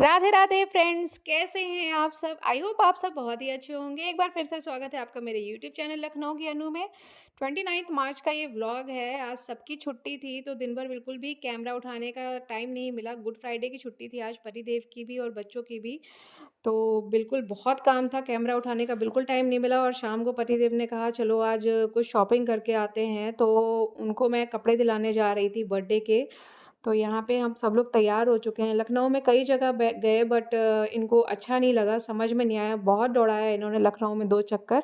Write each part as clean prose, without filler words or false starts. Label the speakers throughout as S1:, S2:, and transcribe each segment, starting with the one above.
S1: Radhe Radhe friends, कैसे हैं आप सब? आई होप आप सब बहुत ही अच्छे होंगे। एक बार फिर से स्वागत है आपका मेरे यूट्यूब चैनल लखनऊ की अनु में। 29 मार्च का ये व्लॉग है। आज सबकी छुट्टी थी तो दिन भर बिल्कुल भी कैमरा उठाने का टाइम नहीं मिला। गुड फ्राइडे की छुट्टी थी आज पतिदेव की भी और बच्चों की भी। तो बिल्कुल बहुत काम था, कैमरा उठाने का बिल्कुल टाइम नहीं मिला और शाम को पतिदेव ने कहा चलो आज कुछ शॉपिंग करके आते हैं। तो उनको मैं कपड़े दिलाने जा रही थी बर्थडे के। तो यहाँ पे हम सब लोग तैयार हो चुके हैं। लखनऊ में कई जगह गए बट इनको अच्छा नहीं लगा, समझ में नहीं आया। बहुत दौड़ाया इन्होंने लखनऊ में 2 चक्कर,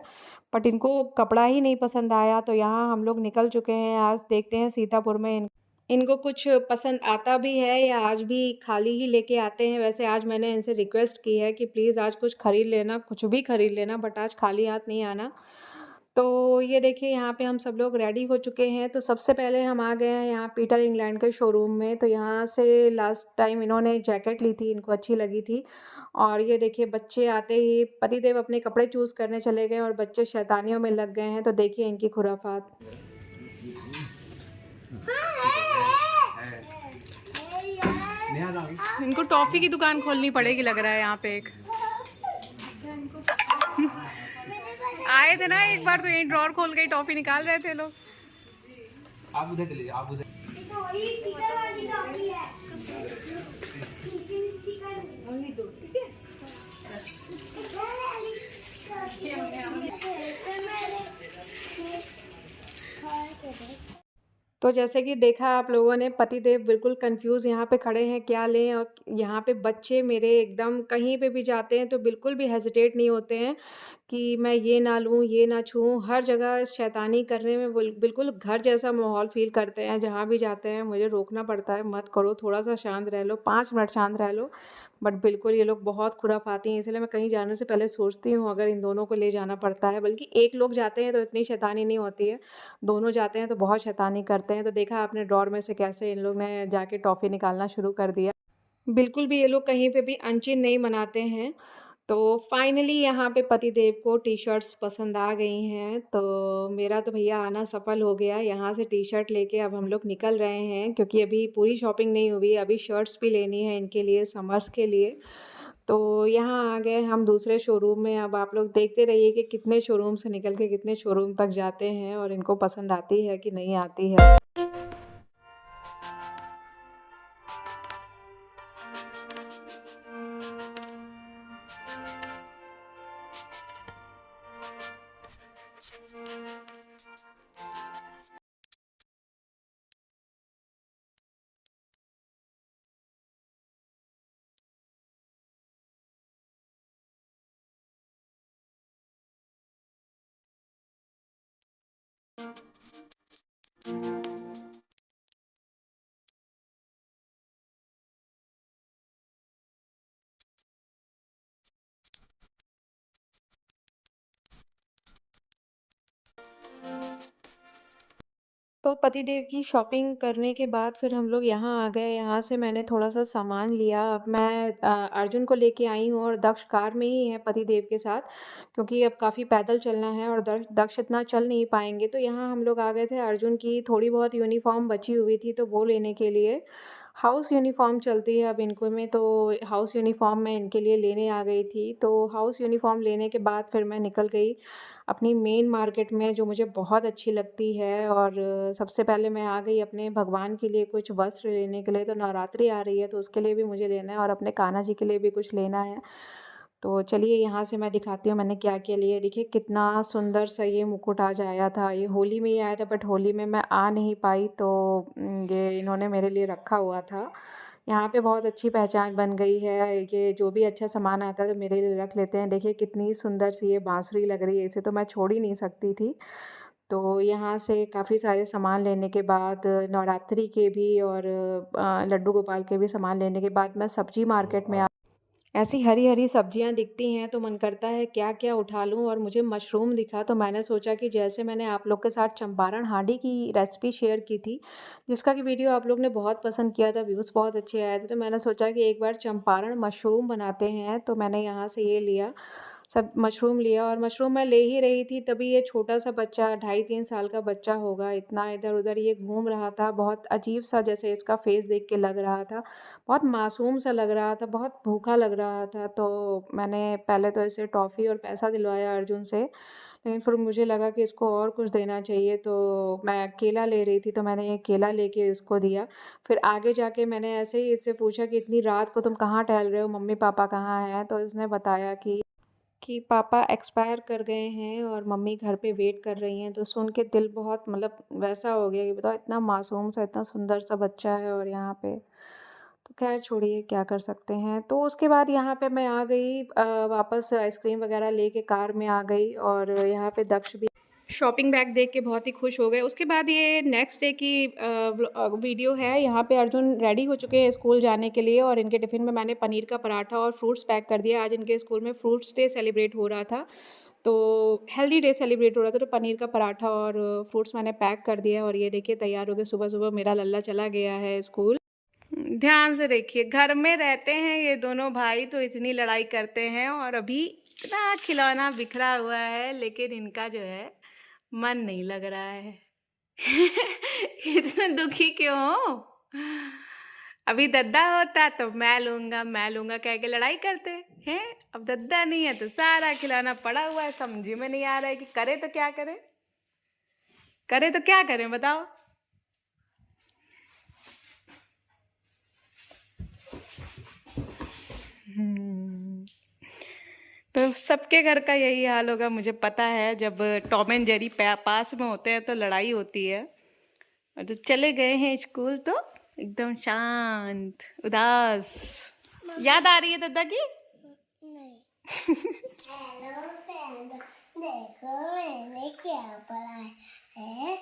S1: बट इनको कपड़ा ही नहीं पसंद आया। तो यहाँ हम लोग निकल चुके हैं। आज देखते हैं सीतापुर में इनको कुछ पसंद आता भी है या आज भी खाली ही लेके आते हैं। वैसे आज मैंने इनसे रिक्वेस्ट की है कि प्लीज़ आज कुछ खरीद लेना, कुछ भी खरीद लेना, बट आज खाली हाथ नहीं आना। तो ये देखिए यहाँ पे हम सब लोग रेडी हो चुके हैं। तो सबसे पहले हम आ गए हैं यहाँ पीटर इंग्लैंड के शोरूम में। तो यहाँ से लास्ट टाइम इन्होंने जैकेट ली थी, इनको अच्छी लगी थी। और ये देखिए बच्चे आते ही पतिदेव अपने कपड़े चूज़ करने चले गए और बच्चे शैतानियों में लग गए हैं। तो देखिए इनकी खुराफात। इनको टॉफ़ी की दुकान खोलनी पड़ेगी लग रहा है यहाँ पे एक। आए थे ना एक बार तो यही ड्रॉर खोल के टॉफ़ी निकाल रहे थे लोग।
S2: आप उधर चले जाओ, आप उधर।
S1: तो जैसे कि देखा आप लोगों ने, पतिदेव बिल्कुल कंफ्यूज यहाँ पे खड़े हैं क्या लें। और यहाँ पे बच्चे मेरे एकदम कहीं पे भी जाते हैं तो बिल्कुल भी हेजिटेट नहीं होते हैं कि मैं ये ना लूँ, ये ना छूऊँ। हर जगह शैतानी करने में बिल्कुल घर जैसा माहौल फ़ील करते हैं। जहाँ भी जाते हैं मुझे रोकना पड़ता है, मत करो, थोड़ा-सा शांत रह लो, 5 मिनट शांत रह लो। बट बिल्कुल ये लोग बहुत खुराफाती हैं, इसलिए मैं कहीं जाने से पहले सोचती हूँ अगर इन दोनों को ले जाना पड़ता है। बल्कि एक लोग जाते हैं तो इतनी शैतानी नहीं होती है, दोनों जाते हैं तो बहुत शैतानी करते हैं। तो देखा आपने ड्रॉर में से कैसे इन लोग ने जाके टॉफ़ी निकालना शुरू कर दिया। बिल्कुल भी ये लोग कहीं पे भी अनचिन नहीं मनाते हैं। तो फाइनली यहाँ पे पतिदेव को टी-शर्ट्स पसंद आ गई हैं, तो मेरा तो भैया आना सफल हो गया। यहाँ से टी-शर्ट लेके अब हम लोग निकल रहे हैं क्योंकि अभी पूरी शॉपिंग नहीं हुई, अभी शर्ट्स भी लेनी है इनके लिए समर्स के लिए। तो यहाँ आ गए हम दूसरे शोरूम में। अब आप लोग देखते रहिए कि कितने शोरूम से निकल के कितने शोरूम तक जाते हैं और इनको पसंद आती है कि नहीं आती है। तो पतिदेव की शॉपिंग करने के बाद फिर हम लोग यहाँ आ गए। यहाँ से मैंने थोड़ा-सा सामान लिया। अब मैं अर्जुन को लेके आई हूँ और दक्ष कार में ही है पतिदेव के साथ, क्योंकि अब काफ़ी पैदल चलना है और दक्ष इतना चल नहीं पाएँगे। तो यहाँ हम लोग आ गए थे। अर्जुन की थोड़ी बहुत यूनिफ़ॉर्म बची हुई थी तो वो लेने के लिए। हाउस यूनिफ़ॉर्म चलती है अब इनको में, तो हाउस यूनिफ़ॉर्म मैं इनके लिए लेने आ गई थी। तो हाउस यूनिफ़ॉर्म लेने के बाद फिर मैं निकल गई अपनी मेन मार्केट में जो मुझे बहुत अच्छी लगती है। और सबसे पहले मैं आ गई अपने भगवान के लिए कुछ वस्त्र लेने के लिए। तो नवरात्रि आ रही है तो उसके लिए भी मुझे लेना है और अपने कान्हा जी के लिए भी कुछ लेना है। तो चलिए यहाँ से मैं दिखाती हूँ मैंने क्या-क्या लिया है। देखिए कितना सुंदर सा ये मुकुट आज आया था। ये होली में ही आया था बट होली में मैं आ नहीं पाई तो ये इन्होंने मेरे लिए रखा हुआ था। यहाँ पे बहुत अच्छी पहचान बन गई है। ये जो भी अच्छा सामान आता है तो मेरे लिए रख लेते हैं। देखिए कितनी सुंदर सी ये बाँसुरी लग रही है, इसे तो मैं छोड़ ही नहीं सकती थी। तो यहाँ से काफ़ी सारे सामान लेने के बाद नवरात्रि के भी और लड्डू गोपाल के भी सामान लेने के बाद मैं सब्ज़ी मार्केट में ऐसी हरी-हरी सब्जियाँ दिखती हैं तो मन करता है क्या-क्या उठा लूँ। और मुझे मशरूम दिखा तो मैंने सोचा कि जैसे मैंने आप लोग के साथ चंपारण हांडी की रेसिपी शेयर की थी, जिसका कि वीडियो आप लोग ने बहुत पसंद किया था, व्यूज़ बहुत अच्छे आए थे, तो मैंने सोचा कि एक बार चंपारण मशरूम बनाते हैं। तो मैंने यहाँ से ये लिया। सब मशरूम लिया और मशरूम मैं ले ही रही थी, तभी ये छोटा-सा बच्चा 2.5-3 साल का बच्चा होगा, इतना इधर-उधर ये घूम रहा था। बहुत अजीब-सा जैसे इसका फ़ेस देख के लग रहा था, बहुत मासूम-सा लग रहा था, बहुत भूखा लग रहा था। तो मैंने पहले तो इसे टॉफ़ी और पैसा दिलवाया अर्जुन से, लेकिन फिर मुझे लगा कि इसको और कुछ देना चाहिए, तो मैं केला ले रही थी, तो मैंने ये केला लेके इसको दिया। फिर आगे जाके मैंने ऐसे ही इससे पूछा कि इतनी रात को तुम कहाँ टहल रहे हो, मम्मी-पापा कहाँ हैं? तो इसने बताया कि पापा एक्सपायर कर गए हैं और मम्मी घर पे वेट कर रही हैं। तो सुन के दिल बहुत मतलब वैसा हो गया कि बताओ इतना मासूम सा, इतना सुंदर सा बच्चा है और यहाँ पे तो खैर छोड़िए क्या कर सकते हैं। तो उसके बाद यहाँ पे मैं आ गई वापस आइसक्रीम वगैरह लेके कार में आ गई और यहाँ पे दक्ष भी शॉपिंग बैग देख के बहुत ही खुश हो गए। उसके बाद ये नेक्स्ट डे की वीडियो है। यहाँ पे अर्जुन रेडी हो चुके हैं स्कूल जाने के लिए और इनके टिफ़िन में मैंने पनीर का पराठा और फ्रूट्स पैक कर दिया। आज इनके स्कूल में फ्रूट्स डे सेलिब्रेट हो रहा था, तो हेल्दी डे सेलिब्रेट हो रहा था, तो पनीर का पराठा और फ्रूट्स मैंने पैक कर दिया और ये देखिए तैयार हो गए। सुबह-सुबह मेरा लल्ला चला गया है स्कूल। ध्यान से देखिए, घर में रहते हैं ये दोनों भाई तो इतनी लड़ाई करते हैं और अभी इतना खिलौना बिखरा हुआ है, लेकिन इनका जो है मन नहीं लग रहा है। इतना दुखी क्यों हो? अभी दद्दा होता तो मैं लूंगा कह के लड़ाई करते हैं। अब दद्दा नहीं है तो सारा खिलौना पड़ा हुआ है, समझ में नहीं आ रहा है कि करे तो क्या करें, करे तो क्या करें बताओ। तो सबके घर का यही हाल होगा मुझे पता है, जब टॉम एंड जेरी पास में होते हैं तो लड़ाई होती है। और जब चले गए हैं स्कूल तो एकदम शांत उदास। याद आ रही है दादा की?
S3: नहीं। हेलो फ्रेंड, देखो मैंने क्या बनाया है।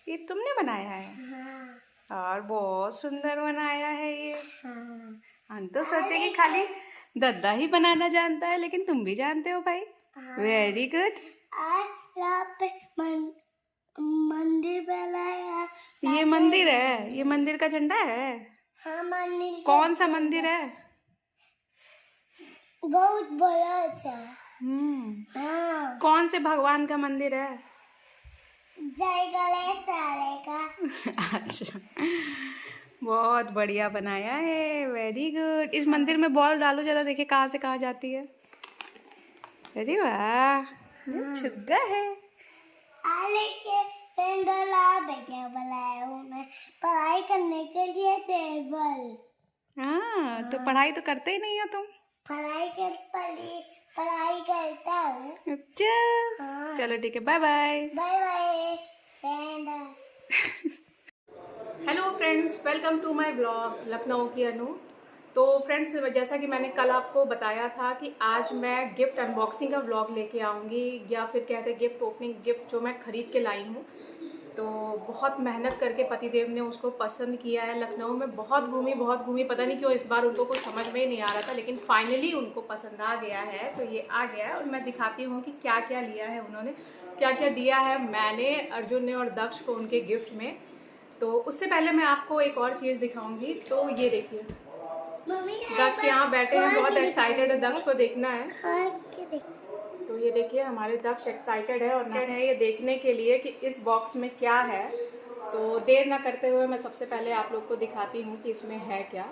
S1: ये तुमने बनाया है?
S3: हाँ।
S1: और बहुत सुंदर बनाया है ये।
S3: हाँ।
S1: हम तो सोचे कि खाली दादा ही बनाना जानता है, लेकिन तुम भी जानते हो भाई। Very good.
S3: आज यहाँ पे मंदिर बनाया।
S1: ये मंदिर है, ये मंदिर का झंडा है।
S3: हाँ मंदिर।
S1: कौन सा मंदिर है?
S3: बहुत बड़ा सा।
S1: हाँ। कौन से भगवान का मंदिर है?
S3: जय गणेश सारे का।
S1: अच्छा, बहुत बढ़िया बनाया है, वेरी गुड। इस मंदिर में बॉल डालो जरा, देखे कहाँ से कहाँ जाती है। अरे वाह, छुग्गा है।
S3: आले के फ्रेंड क्या बनाया हूँ मैं पढ़ाई करने के लिए टेबल।
S1: हाँ, तो पढ़ाई तो करते ही नहीं हो तुम।
S3: पढ़ाई करता हूँ।
S1: अच्छा,
S3: हाँ।
S1: चलो ठीक है, bye bye.
S3: Bye bye friend.
S1: Hello friends, welcome to my blog Lucknow की अनु। तो फ्रेंड्स, जैसा कि मैंने कल आपको बताया था कि आज मैं गिफ्ट अनबॉक्सिंग का व्लॉग लेके आऊँगी, या फिर कहते हैं गिफ्ट ओपनिंग, गिफ्ट जो मैं ख़रीद के लाई हूँ। तो बहुत मेहनत करके पतिदेव ने उसको पसंद किया है। लखनऊ में बहुत घूमी, पता नहीं क्यों इस बार उनको कुछ समझ में ही नहीं आ रहा था, लेकिन फाइनली उनको पसंद आ गया है। तो ये आ गया है और मैं दिखाती हूँ कि क्या क्या लिया है उन्होंने, क्या क्या दिया है मैंने, अर्जुन ने और दक्ष को उनके गिफ्ट में। तो उससे पहले मैं आपको एक और चीज़ दिखाऊंगी। तो ये देखिए, दक्ष यहाँ बैठे हैं, बहुत एक्साइटेड है, दक्ष को देखना है। तो ये देखिए हमारे दक्ष एक्साइटेड है और नट है ये देखने के लिए कि इस बॉक्स में क्या है। तो देर ना करते हुए मैं सबसे पहले आप लोग को दिखाती हूँ कि इसमें है क्या।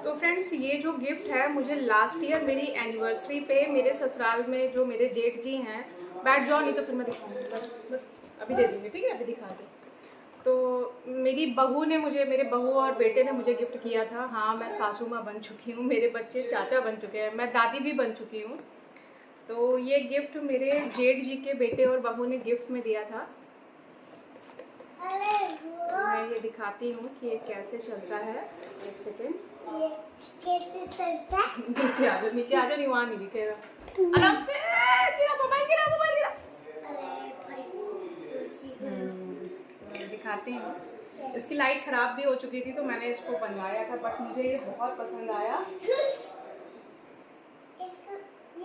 S1: तो फ्रेंड्स, ये जो गिफ्ट है मुझे लास्ट ईयर मेरी एनिवर्सरी पे मेरे ससुराल में जो मेरे जेठ जी हैं, बैठ जाओ नहीं तो फिर मैं दिखाऊंगी, अभी दे दूँगी, ठीक है अभी दिखा दूँ। तो मेरी बहू ने मुझे, मेरे बहू और बेटे ने मुझे गिफ्ट किया था। हाँ, मैं सासू माँ बन चुकी हूँ, मेरे बच्चे चाचा बन चुके हैं, मैं दादी भी बन चुकी हूँ। तो ये गिफ्ट मेरे जेठ जी के बेटे और बहू ने गिफ्ट में दिया था। मैं ये दिखाती हूँ कि ये कैसे चलता है। एक सेकेंड,
S3: कैसे चलता है?
S1: नीचे आ जाओ, नीचे आ जाओ, नहीं वहाँ नहीं दिखेगा, आराम से। गिरा मोबाइल, गिरा मोबाइल, गिरा। मैं दिखाती हूँ। इसकी लाइट ख़राब भी हो चुकी थी तो मैंने इसको बनवाया था, बट मुझे ये बहुत पसंद आया।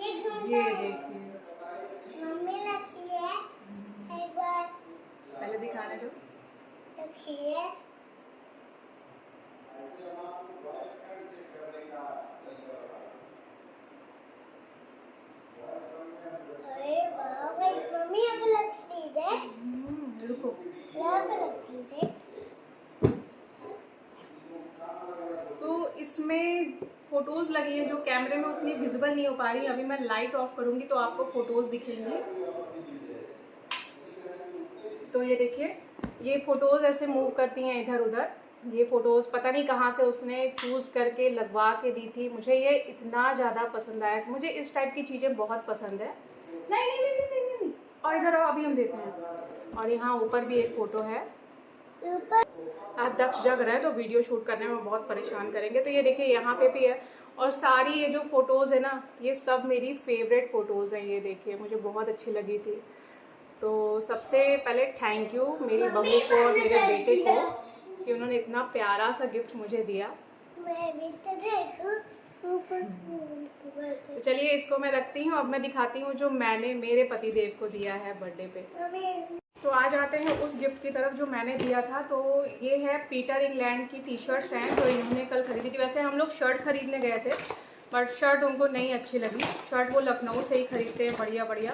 S1: ये देखिए,
S3: मम्मी रखी है एक बार,
S1: पहले दिखाने दो।
S3: रखिए। पे लगती थे।
S1: तो इसमें फ़ोटोज़ लगी हैं जो कैमरे में उतनी विजिबल नहीं हो पा रही। अभी मैं लाइट ऑफ करूँगी तो आपको फ़ोटोज़ दिखेंगी। तो ये देखिए, ये फ़ोटोज़ ऐसे मूव करती हैं इधर उधर। ये फ़ोटोज़ पता नहीं कहाँ से उसने चूज़ करके लगवा के दी थी। मुझे ये इतना ज़्यादा पसंद आया। मुझे इस टाइप की चीज़ें बहुत पसंद है। नहीं नहीं नहीं नहीं नहीं नहीं, और इधर आओ, अभी हम देते हैं। और यहाँ ऊपर भी एक फ़ोटो है। आज दक्ष जग रहा है तो वीडियो शूट करने में बहुत परेशान करेंगे। तो ये देखिए यहाँ पे भी है। और सारी ये जो फ़ोटोज़ है ना, ये सब मेरी फेवरेट फ़ोटोज़ हैं। ये देखिए, मुझे बहुत अच्छी लगी थी। तो सबसे पहले थैंक यू मेरी बहू को और मेरे बेटे को कि उन्होंने इतना प्यारा सा गिफ्ट मुझे दिया।
S3: मैं भी तो देखूं।
S1: तो चलिए इसको मैं रखती हूँ। अब मैं दिखाती हूँ जो मैंने मेरे पतिदेव को दिया है बर्थडे पे। तो आ जाते हैं उस गिफ्ट की तरफ जो मैंने दिया था। तो ये है पीटर इंग्लैंड की टी शर्ट्स हैं जो इन्होंने कल खरीदी थी। वैसे हम लोग शर्ट खरीदने गए थे बट शर्ट उनको नहीं अच्छी लगी। शर्ट वो लखनऊ से ही खरीदते हैं बढ़िया बढ़िया।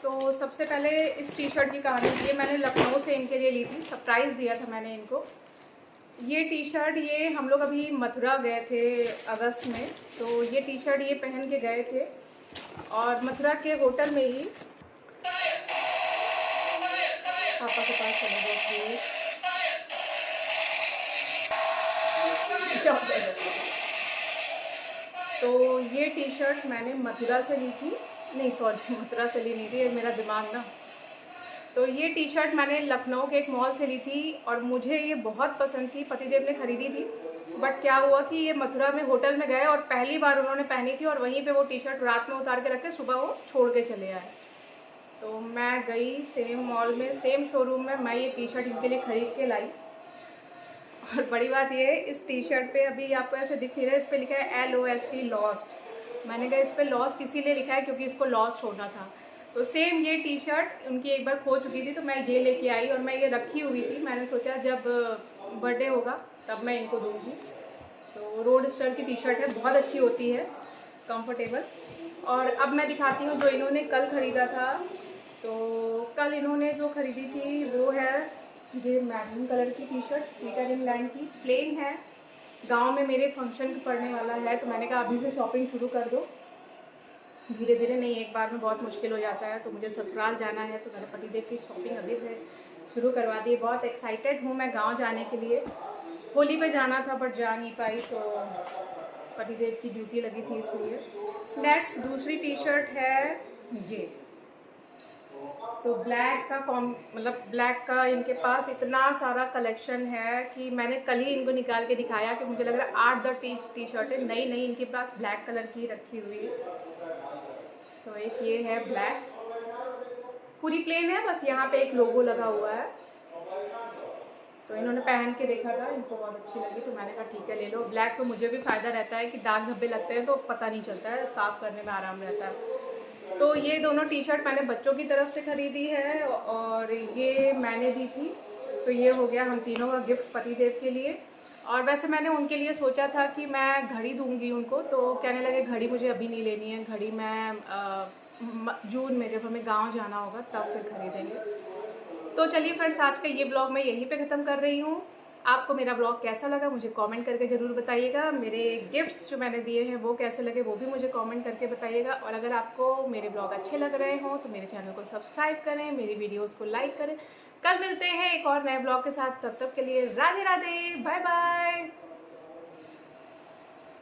S1: तो सबसे पहले इस टी शर्ट की कहानी ये मैंने लखनऊ से इनके लिए ली थी। सरप्राइज़ दिया था मैंने इनको। ये टी शर्ट ये हम लोग अभी मथुरा गए थे अगस्त में। तो ये टी शर्ट ये पहन के गए थे और मथुरा के होटल में ही। पापा के पास चले गए प्लीज। तो ये टी शर्ट मैंने मथुरा से ली थी। नहीं सॉरी, मथुरा से ली नहीं थी, ये मेरा दिमाग ना। तो ये टी शर्ट मैंने लखनऊ के एक मॉल से ली थी और मुझे ये बहुत पसंद थी। पतिदेव ने खरीदी थी बट क्या हुआ कि ये मथुरा में होटल में गए और पहली बार उन्होंने पहनी थी और वहीं पे वो टी शर्ट रात में उतार के रख के सुबह वो छोड़ के चले आए। तो मैं गई सेम मॉल में, सेम शोरूम में, मैं ये टी शर्ट इनके लिए ख़रीद के लाई। और बड़ी बात ये है, इस टी शर्ट पे अभी आपको ऐसे दिख नहीं रहा है, इस पर लिखा है LOST लॉस्ट। मैंने कहा इस पर लॉस्ट इसीलिए लिखा है क्योंकि इसको लॉस्ट होना था। तो सेम ये टी शर्ट उनकी एक बार खो चुकी थी तो मैं ये लेके आई और मैं ये रखी हुई थी। मैंने सोचा जब बर्थडे होगा तब मैं इनको दूँगी। तो रोड स्टर की टी शर्ट है, बहुत अच्छी होती है, कंफर्टेबल। और अब मैं दिखाती हूँ जो इन्होंने कल ख़रीदा था। तो कल इन्होंने जो ख़रीदी थी वो है ये मैरून कलर की टी शर्ट पीटर इंग्लैंड की, प्लेन है। गांव में मेरे फंक्शन पड़ने वाला है तो मैंने कहा अभी से शॉपिंग शुरू कर दो, धीरे धीरे नहीं, एक बार में बहुत मुश्किल हो जाता है। तो मुझे ससुराल जाना है तो मैंने पतिदेव की शॉपिंग अभी से शुरू करवा दी। बहुत एक्साइटेड हूँ मैं गांव जाने के लिए। होली पे जाना था बट जा नहीं पाई तो पतिदेव की ड्यूटी लगी थी इसलिए। नेक्स्ट दूसरी टी शर्ट है ये। तो ब्लैक का मतलब ब्लैक का इनके पास इतना सारा कलेक्शन है कि मैंने कल ही इनको निकाल के दिखाया कि मुझे लग रहा है 8-10 टी शर्ट है नई नई इनके पास ब्लैक कलर की रखी हुई है। तो एक ये है ब्लैक, पूरी प्लेन है, बस यहाँ पे एक लोगो लगा हुआ है। तो इन्होंने पहन के देखा था, इनको बहुत अच्छी लगी तो मैंने कहा ठीक है ले लो। ब्लैक तो मुझे भी फ़ायदा रहता है कि दाग धब्बे लगते हैं तो पता नहीं चलता है, साफ़ करने में आराम रहता है। तो ये दोनों टी शर्ट मैंने बच्चों की तरफ से ख़रीदी है और ये मैंने दी थी। तो ये हो गया हम तीनों का गिफ्ट पतिदेव के लिए। और वैसे मैंने उनके लिए सोचा था कि मैं घड़ी दूंगी उनको, तो कहने लगे घड़ी मुझे अभी नहीं लेनी है, घड़ी मैं जून में जब हमें गांव जाना होगा तब फिर खरीदेंगे। तो चलिए फ्रेंड्स, आज का ये ब्लॉग मैं यहीं पे ख़त्म कर रही हूँ। आपको मेरा ब्लॉग कैसा लगा मुझे कमेंट करके ज़रूर बताइएगा। मेरे गिफ्ट्स जो मैंने दिए हैं वो कैसे लगे वो भी मुझे कमेंट करके बताइएगा। और अगर आपको मेरे ब्लॉग अच्छे लग रहे हों तो मेरे चैनल को सब्सक्राइब करें, मेरी वीडियोस को लाइक करें। कल मिलते हैं एक और नए ब्लॉग के साथ, तब तक के लिए राधे राधे, बाय बाय।